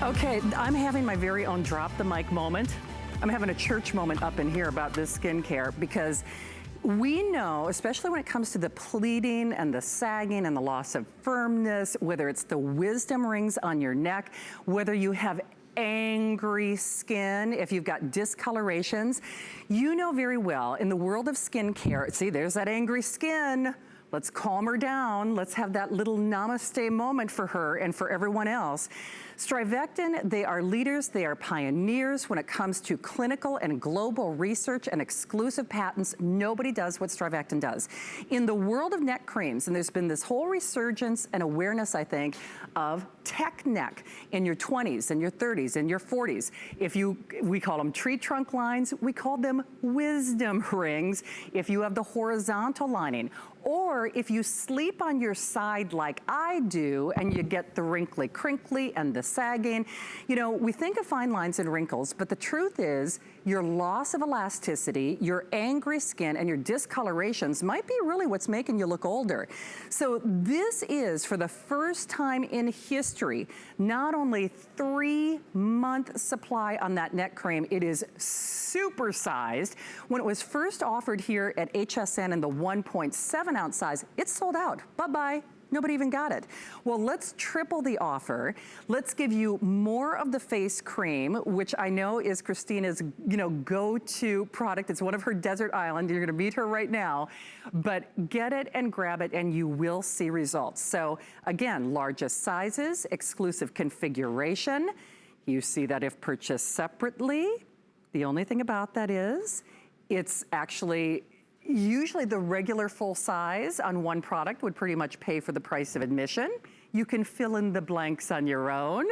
Okay, I'm having my very own drop the mic moment. I'm having a church moment up in here about this skincare because we know, especially when it comes to the pleating and the sagging and the loss of firmness, whether it's the wisdom rings on your neck, whether you have angry skin, if you've got discolorations, you know very well in the world of skincare, see, there's that angry skin. Let's calm her down. Let's have that little namaste moment for her and for everyone else. StriVectin, they are leaders, they are pioneers when it comes to clinical and global research and exclusive patents. Nobody does what StriVectin does. In the world of neck creams, and there's been this whole resurgence and awareness, I think, of tech neck in your 20s and your 30s and your 40s. We call them tree trunk lines, we call them wisdom rings. If you have the horizontal lining, or if you sleep on your side like I do and you get the wrinkly crinkly and the sagging, you know, we think of fine lines and wrinkles, but the truth is your loss of elasticity, your angry skin, and your discolorations might be really what's making you look older. So this is, for the first time in history, not only 3-month supply on that neck cream, it is supersized. When it was first offered here at HSN in the 1.7 ounce size, it's sold out. Bye-bye. Nobody even got it. Well, let's triple the offer. Let's give you more of the face cream, which I know is Christina's, you know, go-to product. It's one of her desert island. You're gonna meet her right now. But get it and grab it and you will see results. So again, largest sizes, exclusive configuration. You see that if purchased separately. The only thing about that is it's actually usually the regular full size on one product would pretty much pay for the price of admission. You can fill in the blanks on your own.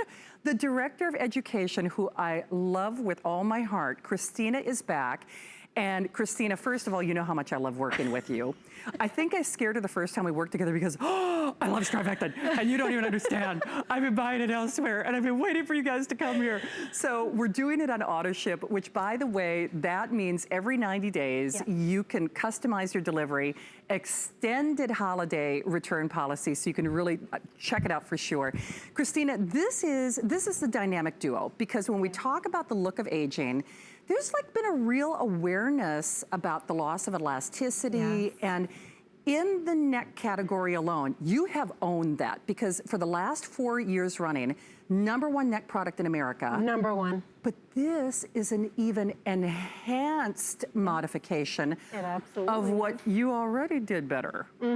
The Director of Education, who I love with all my heart, Christina, is back. And Christina, first of all, you know how much I love working with you. I think I scared her the first time we worked together because, oh, I love StriVectin, and you don't even understand. I've been buying it elsewhere, and I've been waiting for you guys to come here. So we're doing it on auto ship, which, by the way, that means every 90 days, you can customize your delivery, extended holiday return policy, so you can really check it out for sure. Christina, this is the dynamic duo, because when we talk about the look of aging, there's like been a real awareness about the loss of elasticity, and in the neck category alone, you have owned that because for the last 4 years running, #1 neck product in America. #1. But this is an even enhanced modification of what you already did better. We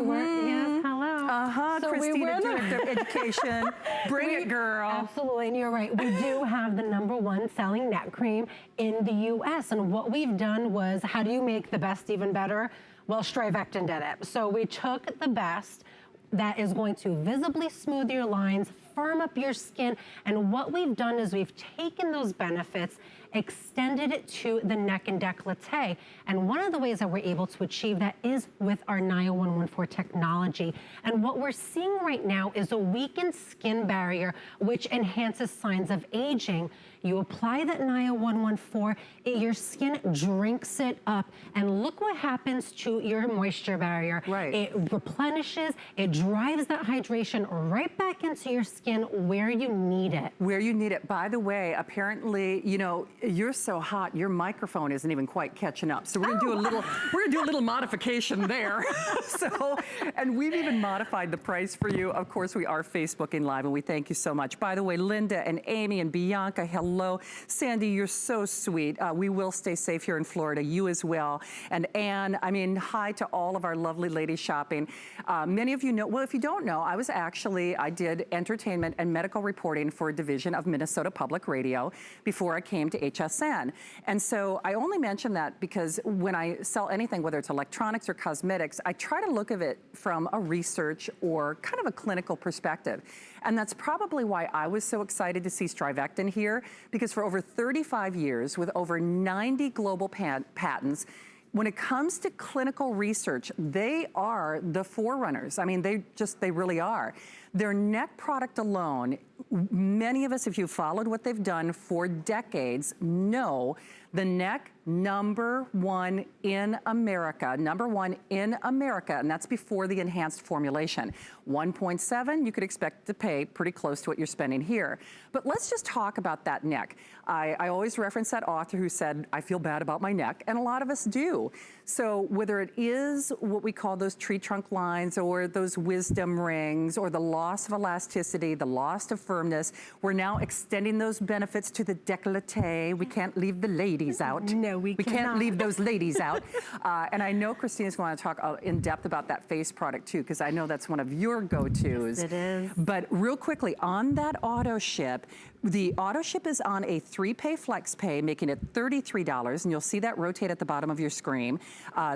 were, yes, hello. So Christina, Director of Education. Bring it, girl. Absolutely, and you're right. We do have the #1 selling neck cream in the US. And what we've done was, how do you make the best even better? Well, StriVectin did it. So we took the best that is going to visibly smooth your lines, firm up your skin, and what we've done is we've taken those benefits, extended it to the neck and décolleté. And one of the ways that we're able to achieve that is with our NIO 114 technology. And what we're seeing right now is a weakened skin barrier, which enhances signs of aging. You apply that NIO 114, your skin drinks it up, and look what happens to your moisture barrier. It replenishes, it drives that hydration right back into your skin where you need it. Where you need it. By the way, apparently, you know, you're so hot, your microphone isn't even quite catching up. So we're gonna do a little modification there. So, and we've even modified the price for you. Of course, we are Facebooking Live, and we thank you so much. By the way, Linda and Amy and Bianca, hello. Sandy, you're so sweet. We will stay safe here in Florida, you as well. And Anne, I mean, hi to all of our lovely ladies shopping. Many of you know, well, if you don't know, I did entertainment and medical reporting for a division of Minnesota Public Radio before I came to HSN. And so I only mention that because when I sell anything, whether it's electronics or cosmetics, I try to look at it from a research or kind of a clinical perspective. And that's probably why I was so excited to see StriVectin here, because for over 35 years, with over 90 global patents, when it comes to clinical research, they are the forerunners. I mean, they really are. Their neck product alone, many of us, if you've followed what they've done for decades, know The neck, #1 in America, #1 in America, and that's before the enhanced formulation. 1.7, you could expect to pay pretty close to what you're spending here. But let's just talk about that neck. I always reference that author who said, I feel bad about my neck, and a lot of us do. So whether it is what we call those tree trunk lines or those wisdom rings or the loss of elasticity, the loss of firmness, we're now extending those benefits to the decollete. We can't leave the ladies out. No, we can't leave those ladies out. And I know Christina's going to talk in depth about that face product too, because I know that's one of your go-tos. Yes, it is. But real quickly, on that auto ship, the auto ship is on a 3-pay flex pay, making it $33, and you'll see that rotate at the bottom of your screen.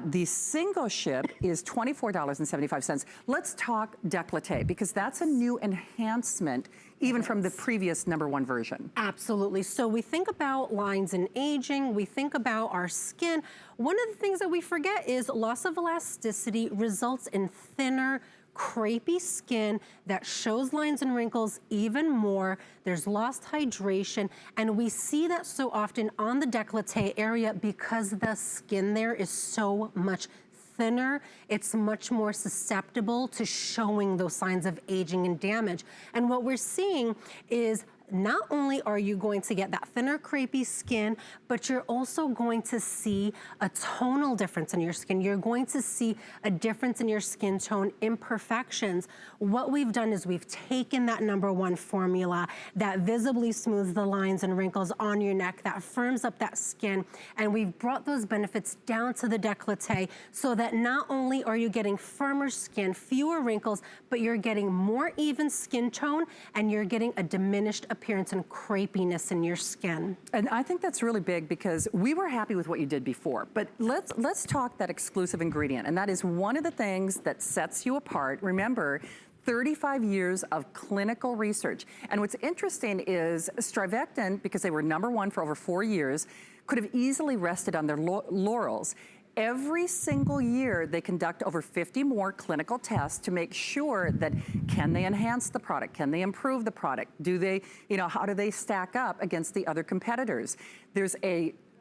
The single ship is $24.75. Let's talk decollete, because that's a new enhancement even from the previous #1 version. Absolutely. So we think about lines and aging, we think about our skin. One of the things that we forget is loss of elasticity results in thinner, crepey skin that shows lines and wrinkles even more. There's lost hydration, and we see that so often on the décolleté area because the skin there is so much thinner. It's much more susceptible to showing those signs of aging and damage. And what we're seeing is not only are you going to get that thinner, crepey skin, but you're also going to see a tonal difference in your skin. You're going to see a difference in your skin tone, imperfections. What we've done is we've taken that #1 formula that visibly smooths the lines and wrinkles on your neck, that firms up that skin, and we've brought those benefits down to the décolleté so that not only are you getting firmer skin, fewer wrinkles, but you're getting more even skin tone, and you're getting a diminished appearance and crepiness in your skin. And I think that's really big because we were happy with what you did before, but let's talk that exclusive ingredient, and that is one of the things that sets you apart. Remember, 35 years of clinical research. And what's interesting is StriVectin, because they were #1 for over 4 years, could have easily rested on their laurels. Every single year, they conduct over 50 more clinical tests to make sure that can they enhance the product? Can they improve the product? Do they, how do they stack up against the other competitors?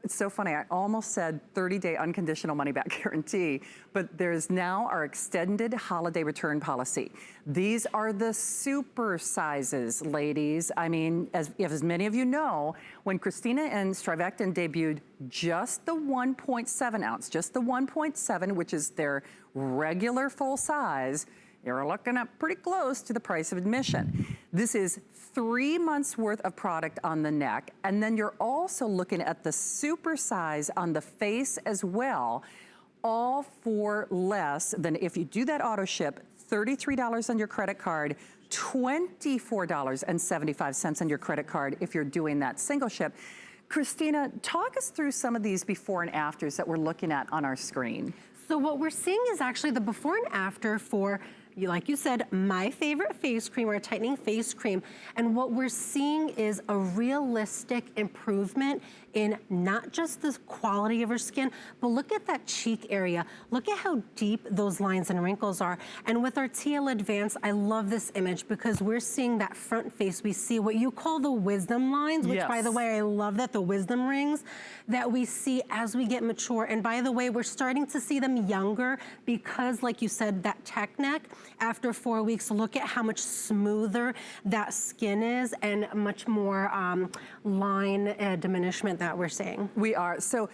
It's so funny, I almost said 30-day unconditional money-back guarantee, but there's now our extended holiday return policy. These are the super sizes, ladies. I mean, as many of you know, when Christina and StriVectin debuted just the 1.7 ounce, just the 1.7, which is their regular full size, you're looking at pretty close to the price of admission. This is 3 months worth of product on the neck, and then you're also looking at the super size on the face as well, all for less than, if you do that auto ship, $33 on your credit card, $24.75 on your credit card if you're doing that single ship. Christina, talk us through some of these before and afters that we're looking at on our screen. So what we're seeing is actually the before and after for, like you said, my favorite face cream, or a tightening face cream. And what we're seeing is a realistic improvement in not just the quality of her skin, but look at that cheek area. Look at how deep those lines and wrinkles are. And with our TL Advance, I love this image because we're seeing that front face. We see what you call the wisdom lines, which, by the way, I love that, the wisdom rings that we see as we get mature. And by the way, we're starting to see them younger because, like you said, that tech neck, after 4 weeks, look at how much smoother that skin is and much more line diminishment that we're seeing. We are. So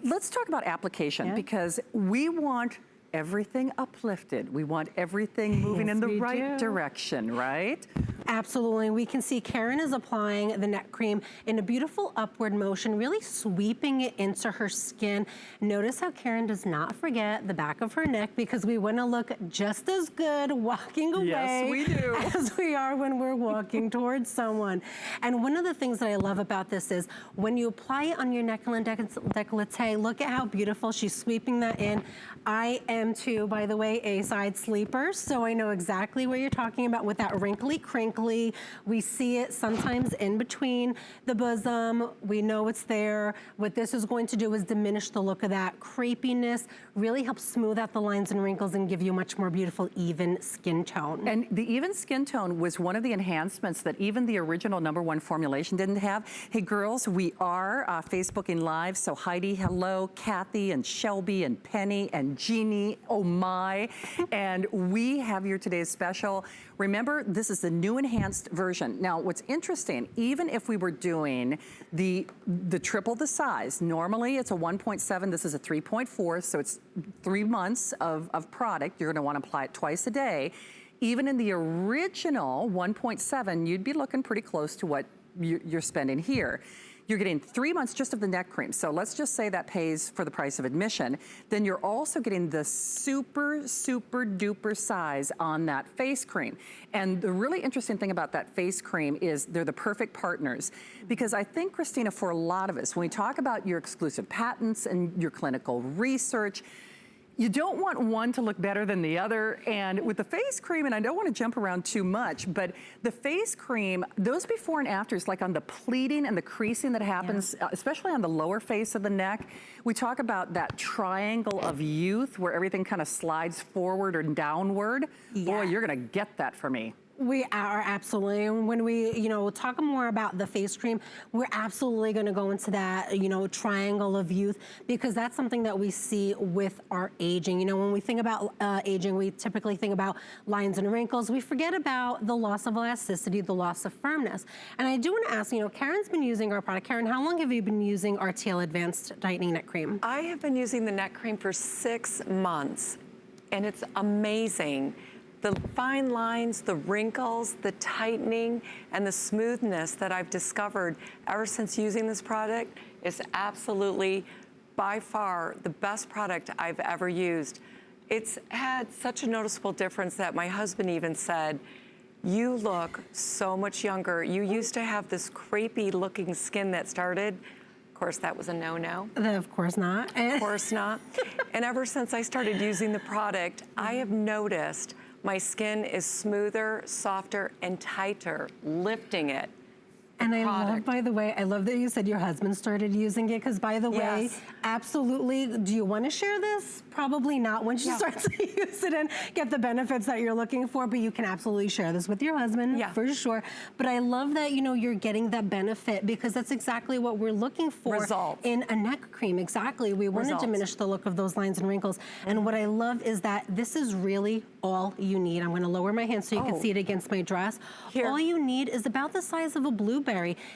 let's talk about application, because we want everything uplifted. We want everything moving in the right direction, right? Absolutely. We can see Karen is applying the neck cream in a beautiful upward motion, really sweeping it into her skin. Notice how Karen does not forget the back of her neck, because we want to look just as good walking away as we are when we're walking towards someone. And one of the things that I love about this is when you apply it on your neck and décolleté, look at how beautiful she's sweeping that in. I am too, by the way, a side sleeper, so I know exactly what you're talking about with that wrinkly crinkle. exactly. We see it sometimes in between the bosom. We know it's there. What this is going to do is diminish the look of that crepiness, really help smooth out the lines and wrinkles and give you a much more beautiful, even skin tone. And the even skin tone was one of the enhancements that even the original #1 formulation didn't have. Hey girls, we are Facebooking Live, so Heidi, hello, Kathy and Shelby and Penny and Jeannie, oh my. And we have here today's special. Remember, this is the new enhanced version. Now, what's interesting, even if we were doing the triple the size, normally it's a 1.7, this is a 3.4, so it's 3 months of product. You're gonna wanna apply it twice a day. Even in the original 1.7, you'd be looking pretty close to what you're spending here. You're getting 3 months just of the neck cream. So let's just say that pays for the price of admission. Then you're also getting the super, super duper size on that face cream. And the really interesting thing about that face cream is they're the perfect partners. Because I think, Christina, for a lot of us, when we talk about your exclusive patents and your clinical research, you don't want one to look better than the other. And with the face cream, and I don't want to jump around too much, but the face cream, those before and afters, like on the pleating and the creasing that happens, especially on the lower face of the neck, we talk about that triangle of youth where everything kind of slides forward or downward. Boy, you're gonna get that for me. We are absolutely, and when we, talk more about the face cream, we're absolutely gonna go into that, triangle of youth, because that's something that we see with our aging. When we think about aging, we typically think about lines and wrinkles. We forget about the loss of elasticity, the loss of firmness. And I do wanna ask, Karen's been using our product. Karen, how long have you been using our TL Advanced Tightening Neck Cream? I have been using the neck cream for 6 months, and it's amazing. The fine lines, the wrinkles, the tightening, and the smoothness that I've discovered ever since using this product is absolutely, by far, the best product I've ever used. It's had such a noticeable difference that my husband even said, you look so much younger. You used to have this crepey looking skin that started. Of course, that was a no-no. Of course not. Of course not. And ever since I started using the product, I have noticed my skin is smoother, softer, and tighter, lifting it. And I love, by the way, I love that you said your husband started using it, because by the way, absolutely, do you want to share this? Probably not once you start to use it and get the benefits that you're looking for, but you can absolutely share this with your husband, for sure. But I love that, you're getting that benefit, because that's exactly what we're looking for in a neck cream. Exactly. We want to diminish the look of those lines and wrinkles. And what I love is that this is really all you need. I'm going to lower my hand so you can see it against my dress. All you need is about the size of a blueberry.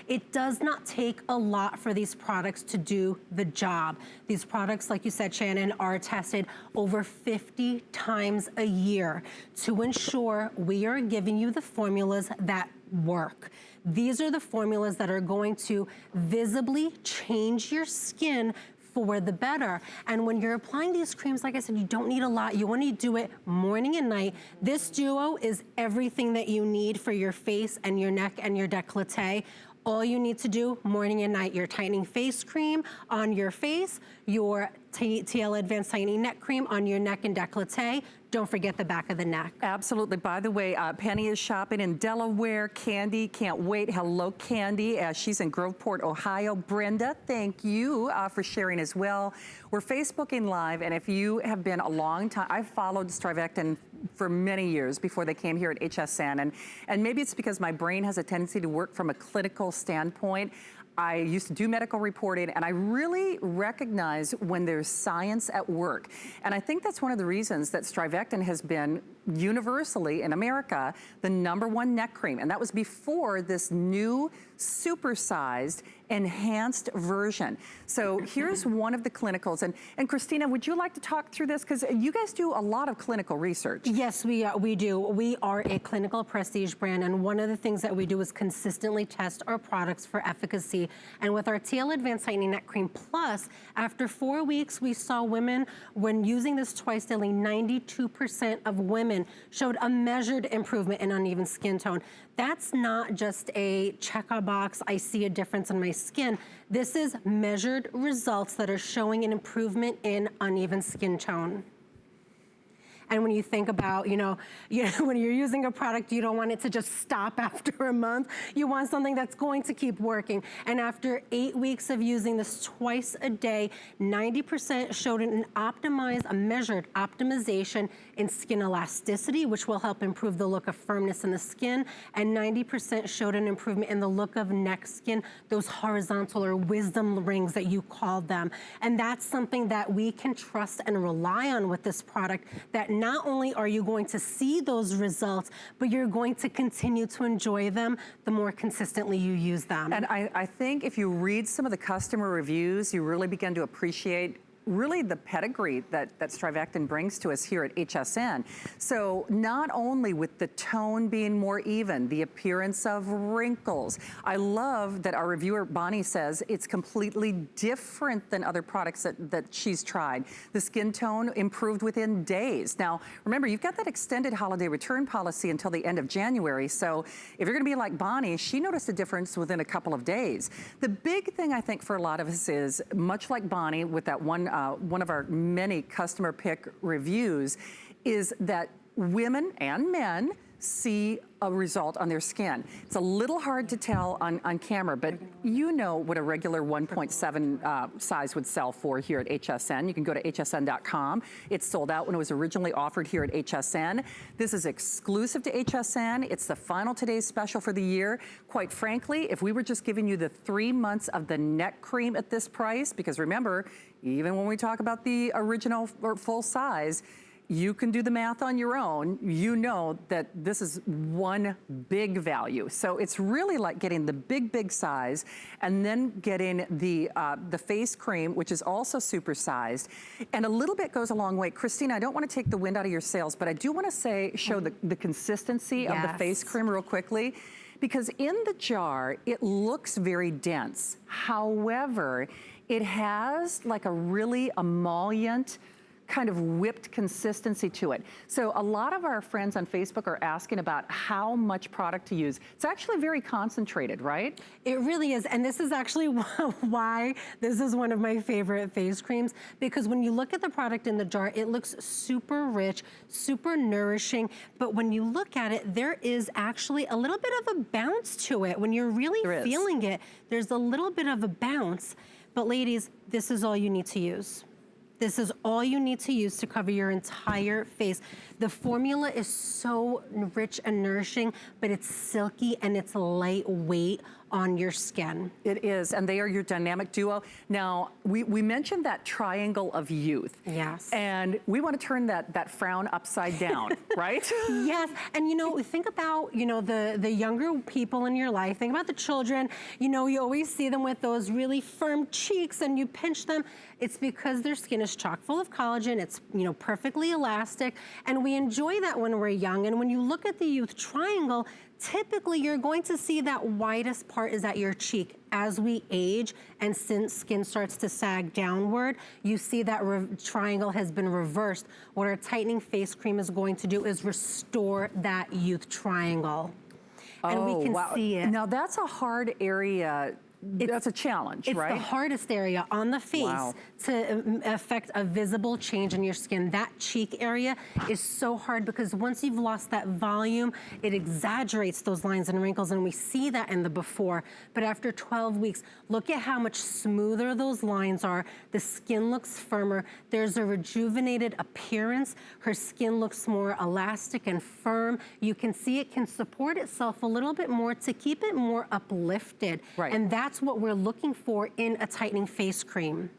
It does not take a lot for these products to do the job. These products, like you said, Shannon, are tested over 50 times a year to ensure we are giving you the formulas that work. These are the formulas that are going to visibly change your skin for the better. And when you're applying these creams, like I said, you don't need a lot. You want to do it morning and night. This duo is everything that you need for your face and your neck and your décolleté. All you need to do morning and night, your tightening face cream on your face, your TL Advanced Tightening Neck Cream on your neck and décolleté. Don't forget the back of the neck. Absolutely. By the way, Penny is shopping in Delaware. Candy, can't wait. Hello, Candy. She's in Groveport, Ohio. Brenda, thank you for sharing as well. We're Facebooking Live, and if you have been a long time, I've followed StriVectin for many years before they came here at HSN, and maybe it's because my brain has a tendency to work from a clinical standpoint. I used to do medical reporting, and I really recognize when there's science at work. And I think that's one of the reasons that StriVectin has been universally in America the #1 neck cream. And that was before this new supersized enhanced version. So here's one of the clinicals. And Christina, would you like to talk through this? Because you guys do a lot of clinical research. Yes, we do. We are a clinical prestige brand, and one of the things that we do is consistently test our products for efficacy. And with our TL Advanced Tightening Neck Cream Plus, after 4 weeks, we saw women, when using this twice daily, 92% of women showed a measured improvement in uneven skin tone. That's not just a check a box, I see a difference in my skin. This is measured results that are showing an improvement in uneven skin tone. And when you think about, when you're using a product, you don't want it to just stop after a month. You want something that's going to keep working. And after 8 weeks of using this twice a day, 90% showed a measured optimization in skin elasticity, which will help improve the look of firmness in the skin, and 90% showed an improvement in the look of neck skin, those horizontal or wisdom rings that you call them. And that's something that we can trust and rely on with this product, that not only are you going to see those results, but you're going to continue to enjoy them the more consistently you use them. And I think if you read some of the customer reviews, you really begin to appreciate really the pedigree that StriVectin brings to us here at HSN. So not only with the tone being more even, the appearance of wrinkles. I love that our reviewer, Bonnie, says it's completely different than other products that she's tried. The skin tone improved within days. Now, remember, you've got that extended holiday return policy until the end of January. So if you're gonna be like Bonnie, she noticed a difference within a couple of days. The big thing I think for a lot of us is, much like Bonnie with that one of our many customer pick reviews, is that women and men see a result on their skin. It's a little hard to tell on camera, but you know what a regular 1.7 size would sell for here at HSN. You can go to hsn.com. It's sold out when it was originally offered here at HSN. This is exclusive to HSN. It's the final today's special for the year. Quite frankly, if we were just giving you the 3 months of the neck cream at this price, because remember, even when we talk about the original or full size, you can do the math on your own. You know that this is one big value. So it's really like getting the big size and then getting the face cream, which is also supersized. And a little bit goes a long way. Christina, I don't want to take the wind out of your sails, but I do want to show the consistency of the face cream real quickly. Because in the jar, it looks very dense. However, it has like a really emollient, kind of whipped consistency to it. So a lot of our friends on Facebook are asking about how much product to use. It's actually very concentrated, right? It really is, and this is actually why this is one of my favorite face creams, because when you look at the product in the jar, it looks super rich, super nourishing, but when you look at it, there is actually a little bit of a bounce to it. When you're really feeling it, there's a little bit of a bounce. But ladies, this is all you need to use. This is all you need to use to cover your entire face. The formula is so rich and nourishing, but it's silky and it's lightweight on your skin. It is, and they are your dynamic duo. Now, we mentioned that triangle of youth. Yes. And we want to turn that frown upside down, right? Yes, and think about, the younger people in your life, think about the children, you always see them with those really firm cheeks and you pinch them. It's because their skin is chock full of collagen, it's, perfectly elastic, and we enjoy that when we're young. And when you look at the youth triangle, typically you're going to see that widest part is at your cheek. As we age and since skin starts to sag downward, you see that triangle has been reversed. What our tightening face cream is going to do is restore that youth triangle. And we can see it. Now that's a hard area. That's a challenge, right? It's the hardest area on the face to affect a visible change in your skin. That cheek area is so hard because once you've lost that volume, it exaggerates those lines and wrinkles, and we see that in the before. But after 12 weeks, look at how much smoother those lines are. The skin looks firmer. There's a rejuvenated appearance. Her skin looks more elastic and firm. You can see it can support itself a little bit more to keep it more uplifted. Right. And that's what we're looking for in a tightening face cream.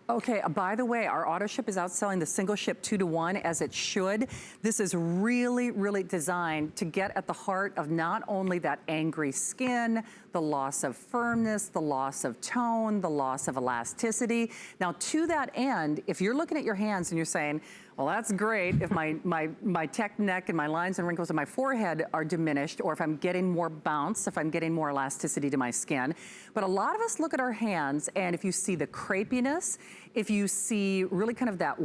Okay, by the way, our auto ship is outselling the single ship 2-to-1 as it should. This is really, really designed to get at the heart of not only that angry skin, the loss of firmness, the loss of tone, the loss of elasticity. Now to that end, if you're looking at your hands and you're saying, well, that's great if my tech neck and my lines and wrinkles on my forehead are diminished, or if I'm getting more bounce, if I'm getting more elasticity to my skin. But a lot of us look at our hands, and if you see the crepiness, if you see really kind of that